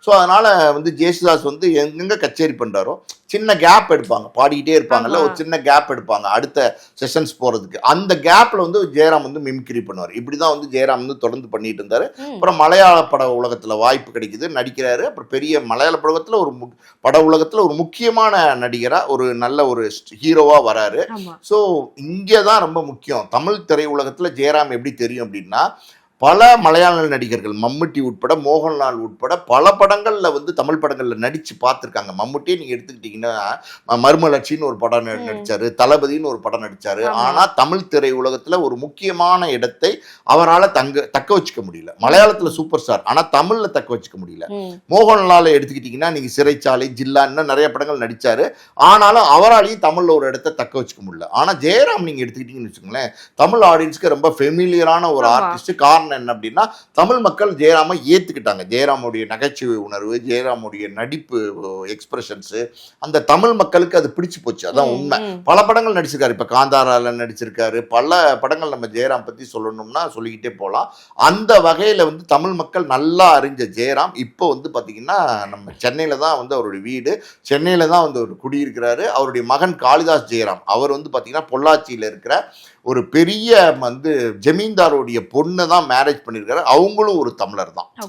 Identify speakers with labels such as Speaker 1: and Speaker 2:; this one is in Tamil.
Speaker 1: ஸோ அதனால வந்து ஜேசுதாஸ் வந்து எங்கெங்க கச்சேரி பண்றாரோ சின்ன கேப் எடுப்பாங்க, பாடிக்கிட்டே இருப்பாங்கல்ல, ஒரு சின்ன கேப் எடுப்பாங்க அடுத்த செஷன்ஸ் போறதுக்கு. அந்த கேப்ல வந்து ஜெயராம் வந்து மிமிக்ரி பண்ணுவார். இப்படிதான் வந்து ஜெயராம் வந்து தொடர்ந்து பண்ணிட்டு இருந்தாரு. அப்புறம் மலையாள பட உலகத்துல வாய்ப்பு கிடைக்குது, நடிக்கிறாரு. அப்புறம் பெரிய மலையாள படத்துல ஒரு பட உலகத்துல ஒரு முக்கியமான நடிகரா, ஒரு நல்ல ஒரு ஹீரோவா வராரு. ஸோ இங்கதான் ரொம்ப முக்கியம். தமிழ் திரையுலகத்துல ஜெயராம் எப்படி தெரியும் அப்படின்னா, பல மலையாள நடிகர்கள் மம்முட்டி உட்பட, மோகன்லால் உட்பட பல படங்கள்ல வந்து தமிழ் படங்கள்ல நடிச்சு பார்த்துருக்காங்க. மம்முட்டியே நீங்க எடுத்துக்கிட்டீங்கன்னா மர்மலட்சின்னு ஒரு படம் நடிச்சாரு, தளபதினு ஒரு படம் நடிச்சாரு. ஆனா தமிழ் திரை உலகத்துல ஒரு முக்கியமான இடத்தை அவரால் தக்க வச்சுக்க முடியல. மலையாளத்துல சூப்பர் ஸ்டார், ஆனா தமிழ்ல தக்க வச்சுக்க முடியல. மோகன்லால் எடுத்துக்கிட்டீங்கன்னா நீங்க சிறைச்சாலை, ஜில்லா, இன்னும் நிறைய படங்கள் நடிச்சாரு. ஆனாலும் அவராலையும் தமிழ்ல ஒரு இடத்தை தக்க வச்சுக்க முடியல. ஆனா ஜெயராம் நீங்க எடுத்துக்கிட்டீங்கன்னு வச்சுக்கோங்களேன், தமிழ் ஆடியன்ஸ்க்கு ரொம்ப ஃபெமிலியரான ஒரு ஆர்டிஸ்ட். காரணம் என்ன அப்படின்னா, தமிழ் மக்கள் ஜெயராமை ஏத்துக்கிட்டாங்க. ஜெயராமுடைய நகைச்சுவை உணர்வு, ஜெயராமுடைய நடிப்பு எக்ஸ்பிரஷன்ஸ், அந்த தமிழ் மக்களுக்கு அது பிடிச்சு போச்சு. அதான் உண்மை. பல படங்கள் நடிச்சிருக்காரு. இப்ப காந்தாரால நடிச்சிருக்காரு. பல படங்கள் நம்ம ஜெயராம் பத்தி சொல்லணும்னா சொல்லிக்கிட்டே போகலாம். அந்த வகையில வந்து தமிழ் மக்கள் நல்லா அறிஞ்ச ஜெயராம் இப்போ வந்து பாத்தீங்கன்னா நம்ம சென்னையில தான் வந்து அவருடைய வீடு, சென்னையில தான் வந்து அவர் குடியிருக்கிறாரு. அவருடைய மகன் காளிதாஸ் ஜெயராம், அவர் வந்து பாத்தீங்கன்னா பொள்ளாச்சியில இருக்கிற ஒரு பெரிய வந்து ஜமீன்தாருடைய பொண்ணை தான் மேரேஜ் பண்ணியிருக்காரு. அவங்களும் ஒரு தமிழர் தான்.